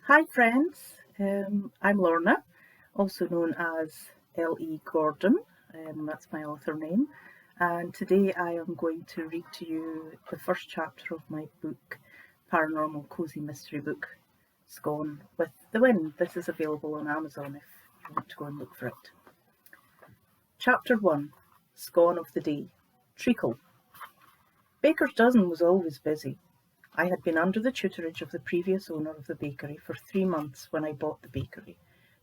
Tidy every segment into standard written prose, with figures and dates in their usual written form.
Hi friends, I'm Lorna, also known as L.E. Gordon, that's my author name, and today I am going to read to you the first chapter of my book, Paranormal Cozy Mystery Book, Scone with the Wind. This is available on Amazon if you want to go and look for it. Chapter 1, Scone of the Day, Treacle. Baker's Dozen was always busy. I had been under the tutorage of the previous owner of the bakery for 3 months when I bought the bakery,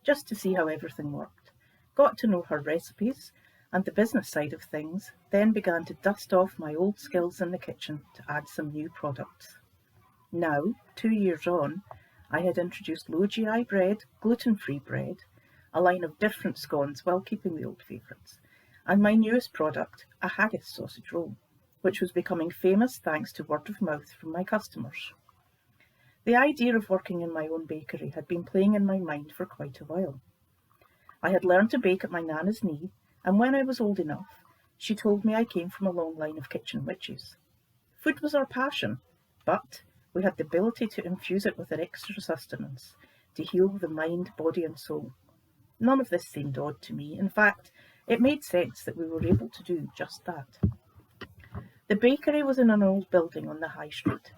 just to see how everything worked, got to know her recipes and the business side of things, then began to dust off my old skills in the kitchen to add some new products. Now, 2 years on, I had introduced low GI bread, gluten-free bread, a line of different scones while keeping the old favourites, and my newest product, a haggis sausage roll, which was becoming famous thanks to word of mouth from my customers. The idea of working in my own bakery had been playing in my mind for quite a while. I had learned to bake at my nana's knee, and when I was old enough, she told me I came from a long line of kitchen witches. Food was our passion, but we had the ability to infuse it with an extra sustenance, to heal the mind, body and soul. None of this seemed odd to me. In fact, it made sense that we were able to do just that. The bakery was in an old building on the high street.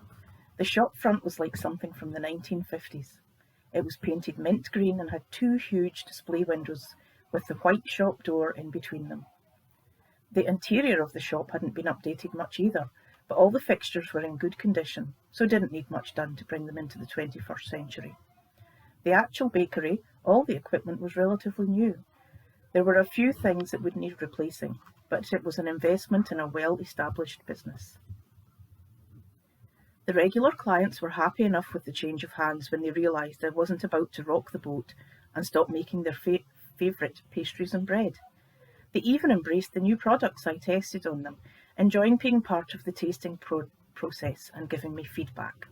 The shop front was like something from the 1950s. It was painted mint green and had 2 huge display windows with the white shop door in between them. The interior of the shop hadn't been updated much either, but all the fixtures were in good condition, so didn't need much done to bring them into the 21st century. The actual bakery, all the equipment was relatively new. There were a few things that would need replacing, but it was an investment in a well-established business. The regular clients were happy enough with the change of hands when they realised I wasn't about to rock the boat and stop making their favourite pastries and bread. They even embraced the new products I tested on them, enjoying being part of the tasting process and giving me feedback.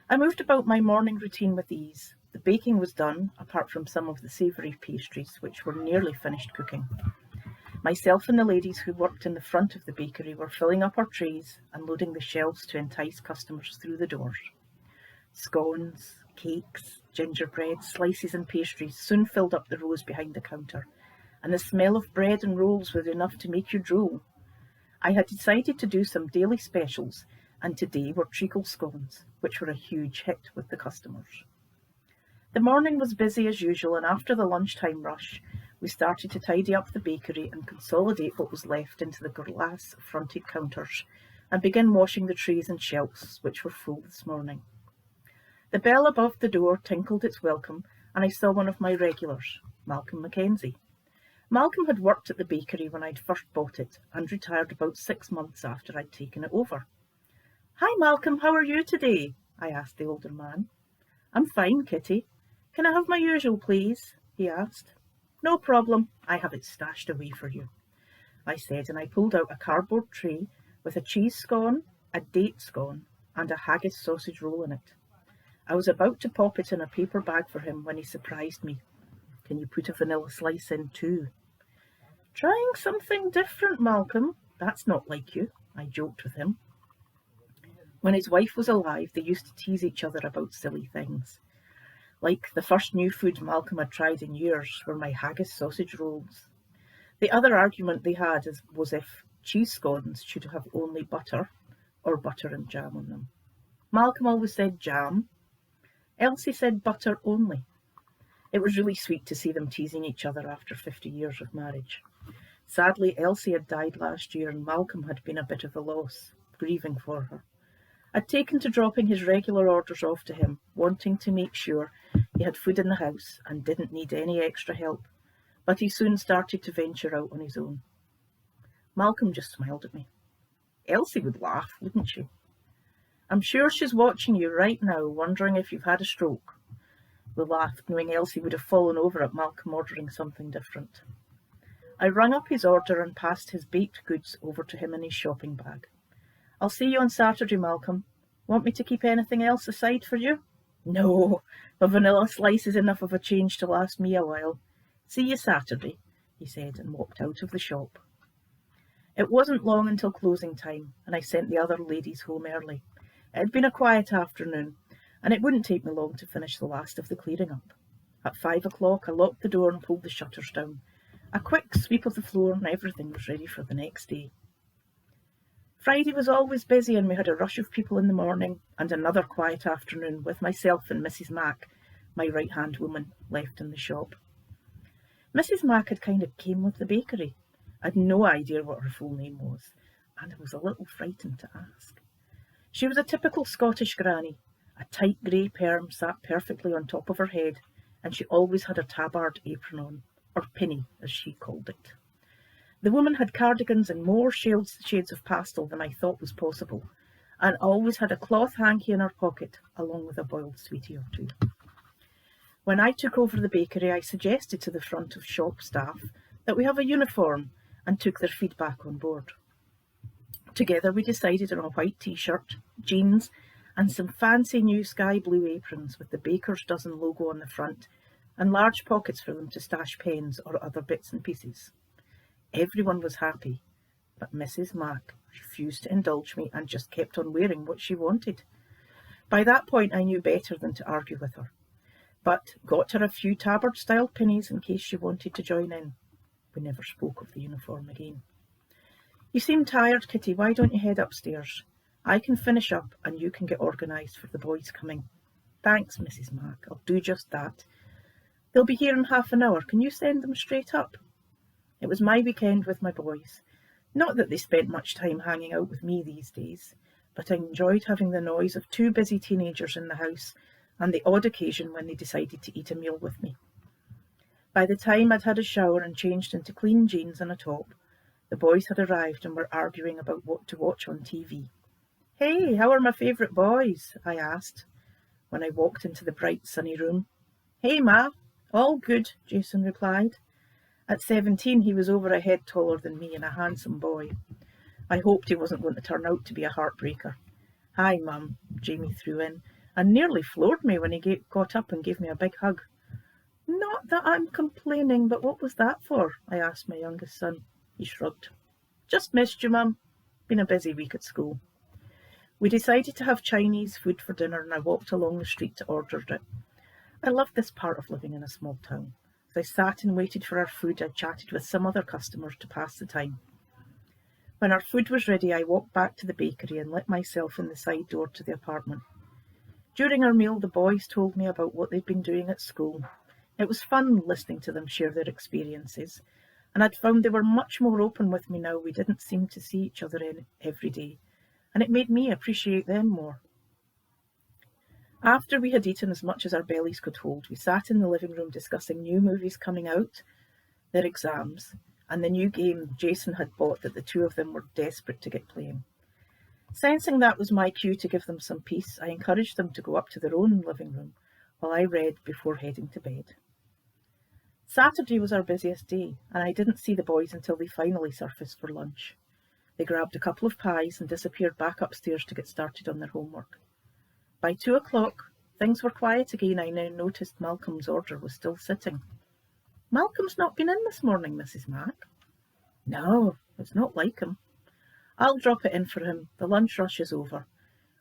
I moved about my morning routine with ease. The baking was done, apart from some of the savoury pastries, which were nearly finished cooking. Myself and the ladies who worked in the front of the bakery were filling up our trays and loading the shelves to entice customers through the doors. Scones, cakes, gingerbread, slices and pastries soon filled up the rows behind the counter, and the smell of bread and rolls was enough to make you drool. I had decided to do some daily specials, and today were treacle scones, which were a huge hit with the customers. The morning was busy as usual, and after the lunchtime rush, we started to tidy up the bakery and consolidate what was left into the glass-fronted counters and begin washing the trays and shelves, which were full this morning. The bell above the door tinkled its welcome, and I saw one of my regulars, Malcolm Mackenzie. Malcolm had worked at the bakery when I'd first bought it and retired about 6 months after I'd taken it over. "Hi, Malcolm, how are you today?" I asked the older man. "I'm fine, Kitty. Can I have my usual, please?" he asked. "No problem, I have it stashed away for you," I said, and I pulled out a cardboard tray with a cheese scone, a date scone, and a haggis sausage roll in it. I was about to pop it in a paper bag for him when he surprised me. "Can you put a vanilla slice in too?" "Trying something different, Malcolm. That's not like you," I joked with him. When his wife was alive, they used to tease each other about silly things. Like the first new food Malcolm had tried in years were my haggis sausage rolls. The other argument they had was if cheese scones should have only butter or butter and jam on them. Malcolm always said jam. Elsie said butter only. It was really sweet to see them teasing each other after 50 years of marriage. Sadly, Elsie had died last year and Malcolm had been a bit of a loss, grieving for her. I'd taken to dropping his regular orders off to him, wanting to make sure he had food in the house and didn't need any extra help, but he soon started to venture out on his own. Malcolm just smiled at me. "Elsie would laugh, wouldn't she? I'm sure she's watching you right now, wondering if you've had a stroke." We laughed, knowing Elsie would have fallen over at Malcolm ordering something different. I rung up his order and passed his baked goods over to him in his shopping bag. "I'll see you on Saturday, Malcolm. Want me to keep anything else aside for you?" "No, a vanilla slice is enough of a change to last me a while. See you Saturday," he said, and walked out of the shop. It wasn't long until closing time, and I sent the other ladies home early. It had been a quiet afternoon, and it wouldn't take me long to finish the last of the clearing up. At 5 o'clock, I locked the door and pulled the shutters down. A quick sweep of the floor and everything was ready for the next day. Friday was always busy, and we had a rush of people in the morning and another quiet afternoon with myself and Mrs. Mac, my right-hand woman, left in the shop. Mrs. Mac had kind of came with the bakery. I'd no idea what her full name was, and I was a little frightened to ask. She was a typical Scottish granny. A tight grey perm sat perfectly on top of her head, and she always had a tabard apron on, or pinny, as she called it. The woman had cardigans in more shades of pastel than I thought was possible, and always had a cloth hanky in her pocket, along with a boiled sweetie or two. When I took over the bakery, I suggested to the front of shop staff that we have a uniform, and took their feedback on board. Together we decided on a white t-shirt, jeans, and some fancy new sky blue aprons with the baker's dozen logo on the front, and large pockets for them to stash pens or other bits and pieces. Everyone was happy, but Mrs. Mac refused to indulge me and just kept on wearing what she wanted. By that point I knew better than to argue with her, but got her a few tabard-style pinnies in case she wanted to join in. We never spoke of the uniform again. You seem tired, Kitty. Why don't you head upstairs? I can finish up and you can get organised for the boys coming. Thanks, Mrs. Mac. I'll do just that. They'll be here in half an hour. Can you send them straight up? It was my weekend with my boys. Not that they spent much time hanging out with me these days, but I enjoyed having the noise of two busy teenagers in the house and the odd occasion when they decided to eat a meal with me. By the time I'd had a shower and changed into clean jeans and a top, the boys had arrived and were arguing about what to watch on TV. "Hey, how are my favourite boys?" I asked when I walked into the bright sunny room. "Hey, Ma, all good," Jason replied. At 17, he was over a head taller than me and a handsome boy. I hoped he wasn't going to turn out to be a heartbreaker. "Hi, Mum," Jamie threw in, and nearly floored me when he got up and gave me a big hug. "Not that I'm complaining, but what was that for?" I asked my youngest son. He shrugged. "Just missed you, Mum. Been a busy week at school." We decided to have Chinese food for dinner, and I walked along the street to order it. I loved this part of living in a small town. As I sat and waited for our food, I chatted with some other customers to pass the time. When our food was ready, I walked back to the bakery and let myself in the side door to the apartment. During our meal, the boys told me about what they'd been doing at school. It was fun listening to them share their experiences, and I'd found they were much more open with me now we didn't seem to see each other every day, and it made me appreciate them more. After we had eaten as much as our bellies could hold, we sat in the living room discussing new movies coming out, their exams, and the new game Jason had bought that the two of them were desperate to get playing. Sensing that was my cue to give them some peace, I encouraged them to go up to their own living room while I read before heading to bed. Saturday was our busiest day, and I didn't see the boys until they finally surfaced for lunch. They grabbed a couple of pies and disappeared back upstairs to get started on their homework. By 2 o'clock, things were quiet again. I now noticed Malcolm's order was still sitting. "Malcolm's not been in this morning, Mrs. Mac." "No, it's not like him." "I'll drop it in for him. The lunch rush is over.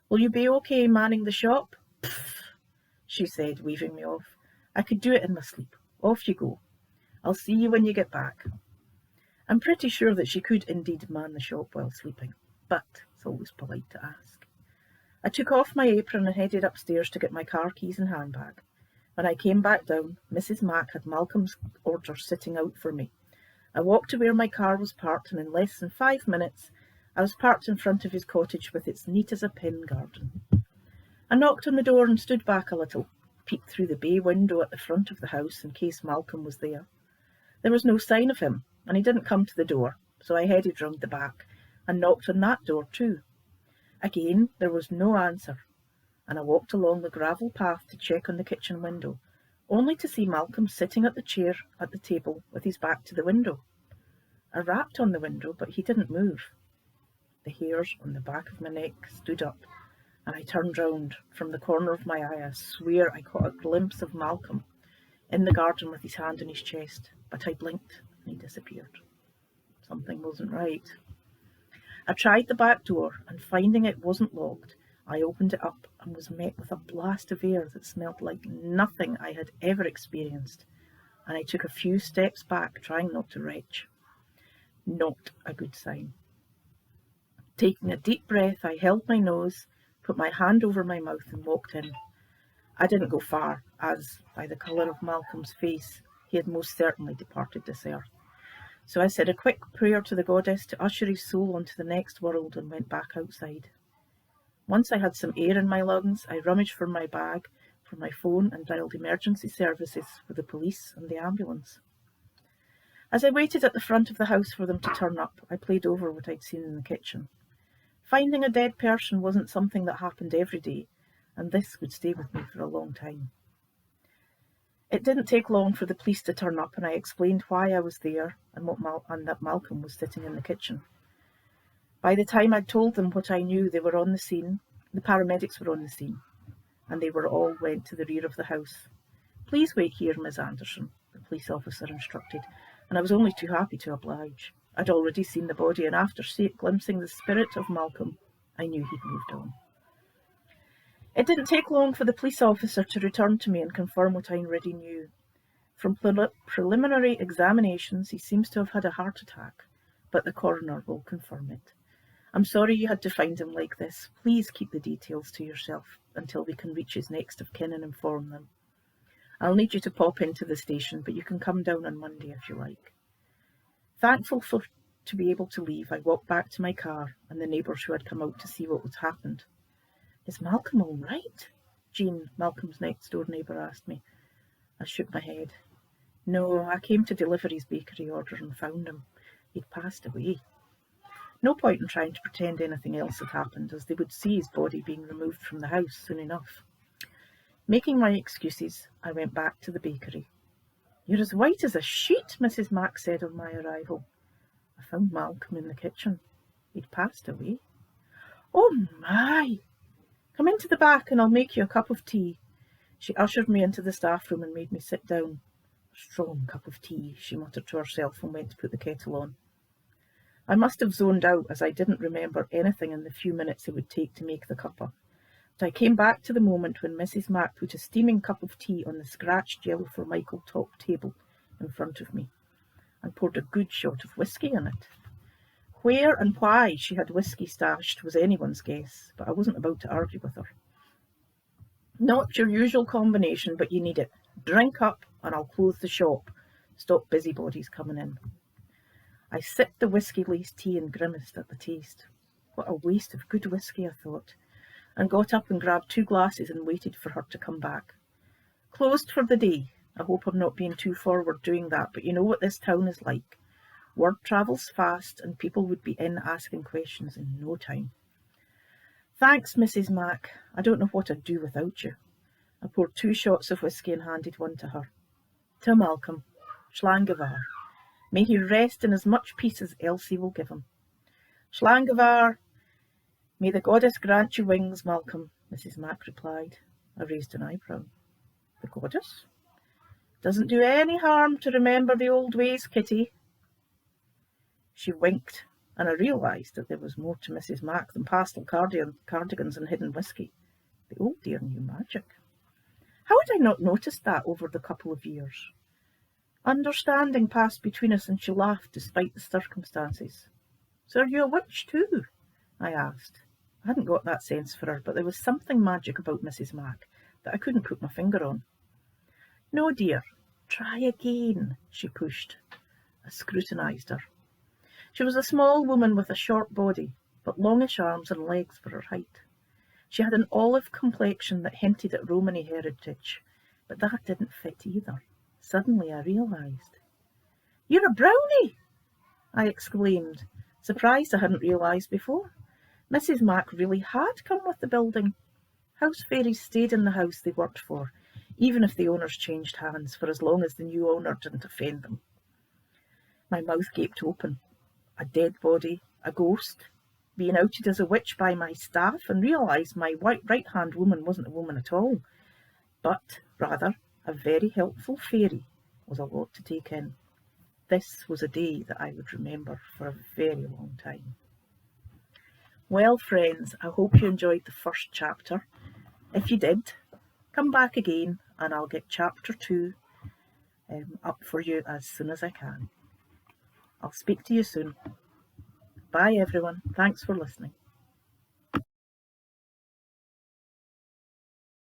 Will you be okay manning the shop?" "Pfft," she said, waving me off. "I could do it in my sleep. Off you go. I'll see you when you get back." I'm pretty sure that she could indeed man the shop while sleeping, but it's always polite to ask. I took off my apron and headed upstairs to get my car keys and handbag. When I came back down, Mrs. Mac had Malcolm's order sitting out for me. I walked to where my car was parked, and in less than 5 minutes, I was parked in front of his cottage with its neat as a pin garden. I knocked on the door and stood back a little, peeked through the bay window at the front of the house in case Malcolm was there. There was no sign of him, and he didn't come to the door, so I headed round the back and knocked on that door too. Again, there was no answer, and I walked along the gravel path to check on the kitchen window, only to see Malcolm sitting at the chair at the table with his back to the window. I rapped on the window, but he didn't move. The hairs on the back of my neck stood up, and I turned round. From the corner of my eye, I swear I caught a glimpse of Malcolm in the garden with his hand on his chest, but I blinked and he disappeared. Something wasn't right. I tried the back door, and finding it wasn't locked, I opened it up and was met with a blast of air that smelled like nothing I had ever experienced, and I took a few steps back, trying not to retch. Not a good sign. Taking a deep breath, I held my nose, put my hand over my mouth and walked in. I didn't go far, as, by the colour of Malcolm's face, he had most certainly departed this earth. So I said a quick prayer to the goddess to usher his soul onto the next world and went back outside. Once I had some air in my lungs, I rummaged for my bag, for my phone, and dialed emergency services for the police and the ambulance. As I waited at the front of the house for them to turn up, I played over what I'd seen in the kitchen. Finding a dead person wasn't something that happened every day, and this would stay with me for a long time. It didn't take long for the police to turn up, and I explained why I was there and that Malcolm was sitting in the kitchen. By the time I'd told them what I knew, they were on the scene. The paramedics were on the scene, and they all went to the rear of the house. "Please wait here, Miss Anderson," the police officer instructed, and I was only too happy to oblige. I'd already seen the body, and after glimpsing the spirit of Malcolm, I knew he'd moved on. It didn't take long for the police officer to return to me and confirm what I already knew. From preliminary examinations, he seems to have had a heart attack, but the coroner will confirm it. "I'm sorry you had to find him like this. Please keep the details to yourself until we can reach his next of kin and inform them. I'll need you to pop into the station, but you can come down on Monday if you like." Thankful to be able to leave, I walked back to my car and the neighbours who had come out to see what had happened. "Is Malcolm all right?" Jean, Malcolm's next-door neighbour, asked me. I shook my head. "No, I came to deliver his bakery order and found him. He'd passed away." No point in trying to pretend anything else had happened, as they would see his body being removed from the house soon enough. Making my excuses, I went back to the bakery. "You're as white as a sheet," Mrs. Mack said on my arrival. I found Malcolm in the kitchen. He'd passed away. "Oh my! Come into the back and I'll make you a cup of tea." She ushered me into the staff room and made me sit down. "A strong cup of tea," she muttered to herself and went to put the kettle on. I must have zoned out, as I didn't remember anything in the few minutes it would take to make the cuppa. But I came back to the moment when Mrs. Mack put a steaming cup of tea on the scratched yellow Formica top table in front of me and poured a good shot of whisky in it. Where and why she had whisky stashed was anyone's guess, but I wasn't about to argue with her. "Not your usual combination, but you need it. Drink up and I'll close the shop. Stop busybodies coming in." I sipped the whisky-laced tea and grimaced at the taste. What a waste of good whisky, I thought, and got up and grabbed 2 glasses and waited for her to come back. "Closed for the day. I hope I'm not being too forward doing that, but you know what this town is like. Word travels fast and people would be in asking questions in no time." "Thanks, Mrs. Mack. I don't know what I'd do without you." I poured 2 shots of whisky and handed one to her. "To Malcolm, Schlangevar. May he rest in as much peace as Elsie will give him." "Schlangevar. May the goddess grant you wings, Malcolm," Mrs. Mack replied. I raised an eyebrow. "The goddess? Doesn't do any harm to remember the old ways, Kitty." She winked, and I realised that there was more to Mrs. Mack than pastel cardigans and hidden whisky. The old dear knew magic. How had I not noticed that over the couple of years? Understanding passed between us, and she laughed despite the circumstances. "So are you a witch too?" I asked. I hadn't got that sense for her, but there was something magic about Mrs. Mack that I couldn't put my finger on. "No, dear. Try again," she pushed. I scrutinised her. She was a small woman with a short body, but longish arms and legs for her height. She had an olive complexion that hinted at Romany heritage, but that didn't fit either. Suddenly I realised. "You're a brownie!" I exclaimed, surprised I hadn't realised before. Mrs. Mack really had come with the building. House fairies stayed in the house they worked for, even if the owners changed hands, for as long as the new owner didn't offend them. My mouth gaped open. A dead body, a ghost, being outed as a witch by my staff, and realised my right-hand woman wasn't a woman at all, but rather a very helpful fairy, was a lot to take in. This was a day that I would remember for a very long time. Well, friends, I hope you enjoyed the first chapter. If you did, come back again and I'll get chapter 2 up for you as soon as I can. I'll speak to you soon. Bye everyone. Thanks for listening.